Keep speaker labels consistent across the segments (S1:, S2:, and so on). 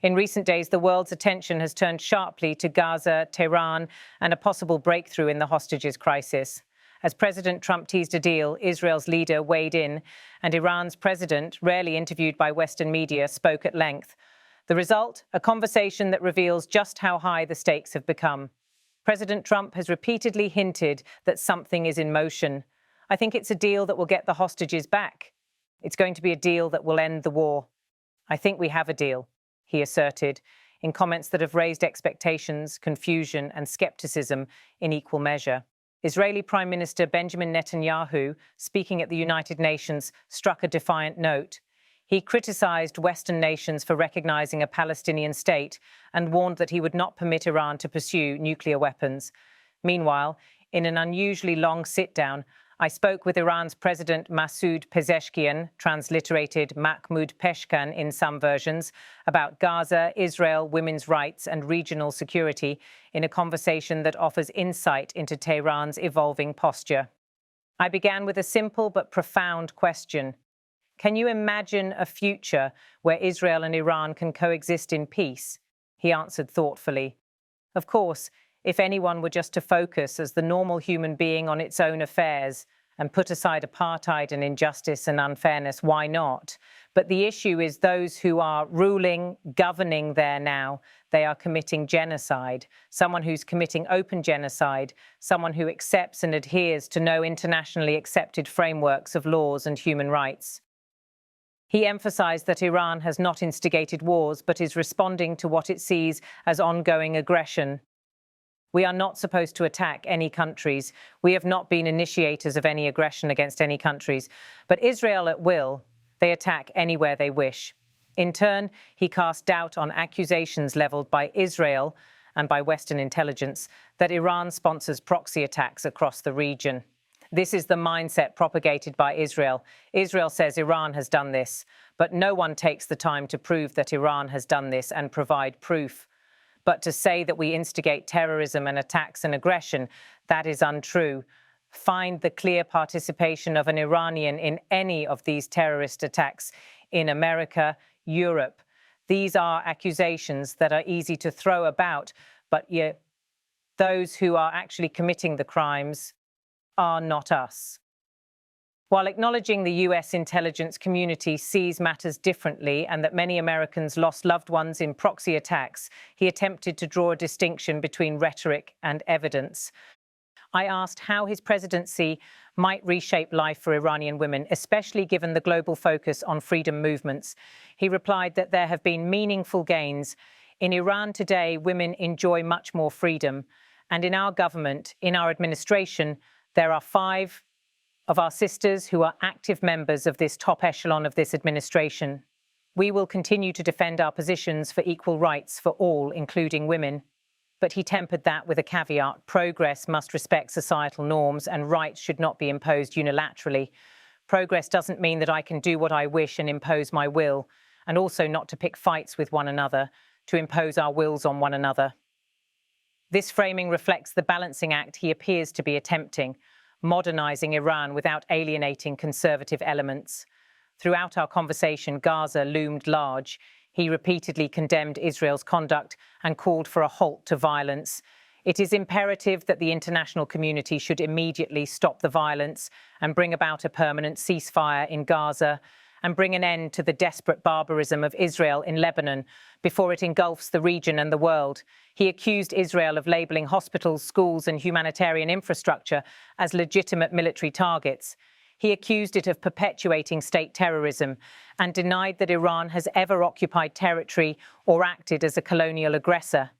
S1: In recent days, the world's attention has turned sharply to Gaza, Tehran, and a possible breakthrough in the hostages crisis. As President Trump teased a deal, Israel's leader weighed in, and Iran's president, rarely interviewed by Western media, spoke at length. The result? A conversation that reveals just how high the stakes have become. President Trump has repeatedly hinted that something is in motion. I think it's a deal that will get the hostages back. It's going to be a deal that will end the war. I think we have a deal, he asserted, in comments that have raised expectations, confusion, and skepticism in equal measure. Israeli Prime Minister Benjamin Netanyahu, speaking at the United Nations, struck a defiant note. He criticized Western nations for recognizing a Palestinian state and warned that he would not permit Iran to pursue nuclear weapons. Meanwhile, in an unusually long sit-down, I spoke with Iran's President Masoud Pezeshkian, transliterated Mahmoud Peshkan in some versions, about Gaza, Israel, women's rights, and regional security in a conversation that offers insight into Tehran's evolving posture. I began with a simple but profound question. Can you imagine a future where Israel and Iran can coexist in peace? He answered thoughtfully. Of course, if anyone were just to focus as the normal human being on its own affairs and put aside apartheid and injustice and unfairness, why not? But the issue is those who are ruling, governing there now, they are committing genocide. Someone who's committing open genocide, someone who accepts and adheres to no internationally accepted frameworks of laws and human rights. He emphasized that Iran has not instigated wars, but is responding to what it sees as ongoing aggression. We are not supposed to attack any countries. We have not been initiators of any aggression against any countries. But Israel at will, they attack anywhere they wish. In turn, he cast doubt on accusations leveled by Israel and by Western intelligence that Iran sponsors proxy attacks across the region. This is the mindset propagated by Israel. Israel says Iran has done this, but no one takes the time to prove that Iran has done this and provide proof. But to say that we instigate terrorism and attacks and aggression, that is untrue. Find the clear participation of an Iranian in any of these terrorist attacks in America, Europe. These are accusations that are easy to throw about, but yet those who are actually committing the crimes are not us. While acknowledging the US intelligence community sees matters differently and that many Americans lost loved ones in proxy attacks, he attempted to draw a distinction between rhetoric and evidence. I asked how his presidency might reshape life for Iranian women, especially given the global focus on freedom movements. He replied that there have been meaningful gains. In Iran today, women enjoy much more freedom. And in our government, in our administration, there are 5 of our sisters who are active members of this top echelon of this administration. We will continue to defend our positions for equal rights for all, including women. But he tempered that with a caveat: progress must respect societal norms and rights should not be imposed unilaterally. Progress doesn't mean that I can do what I wish and impose my will, and also not to pick fights with one another, to impose our wills on one another. This framing reflects the balancing act he appears to be attempting, modernizing Iran without alienating conservative elements. Throughout our conversation, Gaza loomed large. He repeatedly condemned Israel's conduct and called for a halt to violence. It is imperative that the international community should immediately stop the violence and bring about a permanent ceasefire in Gaza and bring an end to the desperate barbarism of Israel in Lebanon before it engulfs the region and the world. He accused Israel of labeling hospitals, schools, and humanitarian infrastructure as legitimate military targets. He accused it of perpetuating state terrorism and denied that Iran has ever occupied territory or acted as a colonial aggressor.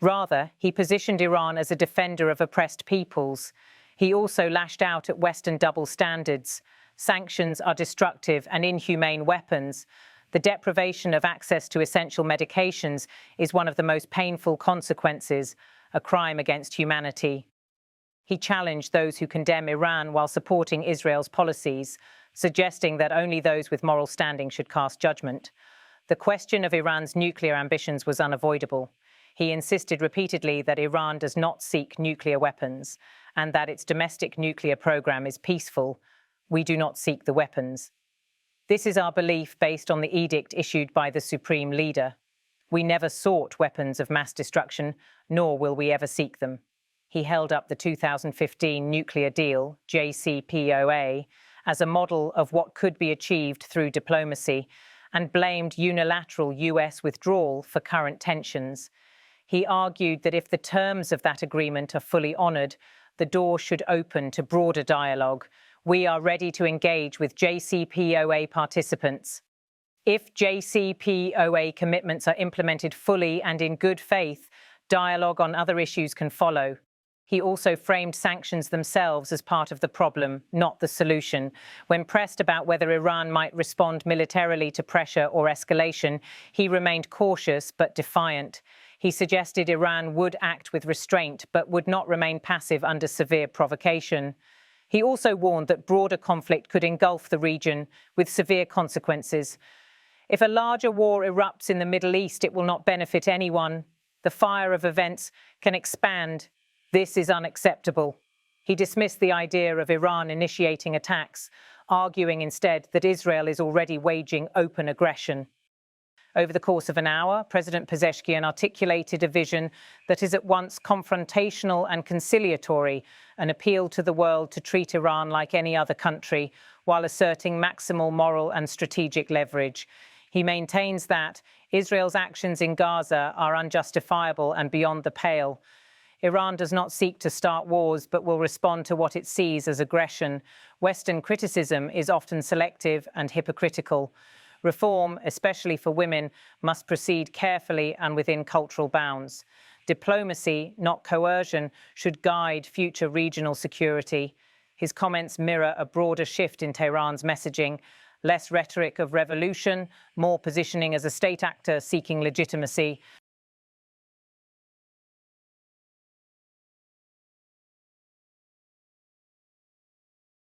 S1: Rather, he positioned Iran as a defender of oppressed peoples. He also lashed out at Western double standards. Sanctions are destructive and inhumane weapons. The deprivation of access to essential medications is one of the most painful consequences, a crime against humanity. He challenged those who condemn Iran while supporting Israel's policies, suggesting that only those with moral standing should cast judgment. The question of Iran's nuclear ambitions was unavoidable. He insisted repeatedly that Iran does not seek nuclear weapons and that its domestic nuclear program is peaceful. We do not seek the weapons. This is our belief based on the edict issued by the Supreme Leader. We never sought weapons of mass destruction, nor will we ever seek them. He held up the 2015 nuclear deal, JCPOA, as a model of what could be achieved through diplomacy and blamed unilateral US withdrawal for current tensions. He argued that if the terms of that agreement are fully honoured, the door should open to broader dialogue. We are ready to engage with JCPOA participants. If JCPOA commitments are implemented fully and in good faith, dialogue on other issues can follow. He also framed sanctions themselves as part of the problem, not the solution. When pressed about whether Iran might respond militarily to pressure or escalation, he remained cautious but defiant. He suggested Iran would act with restraint but would not remain passive under severe provocation. He also warned that broader conflict could engulf the region with severe consequences. If a larger war erupts in the Middle East, it will not benefit anyone. The fire of events can expand. This is unacceptable. He dismissed the idea of Iran initiating attacks, arguing instead that Israel is already waging open aggression. Over the course of an hour, President Pezeshkian articulated a vision that is at once confrontational and conciliatory, an appeal to the world to treat Iran like any other country, while asserting maximal moral and strategic leverage. He maintains that Israel's actions in Gaza are unjustifiable and beyond the pale. Iran does not seek to start wars, but will respond to what it sees as aggression. Western criticism is often selective and hypocritical. Reform, especially for women, must proceed carefully and within cultural bounds. Diplomacy, not coercion, should guide future regional security. His comments mirror a broader shift in Tehran's messaging, less rhetoric of revolution, more positioning as a state actor seeking legitimacy.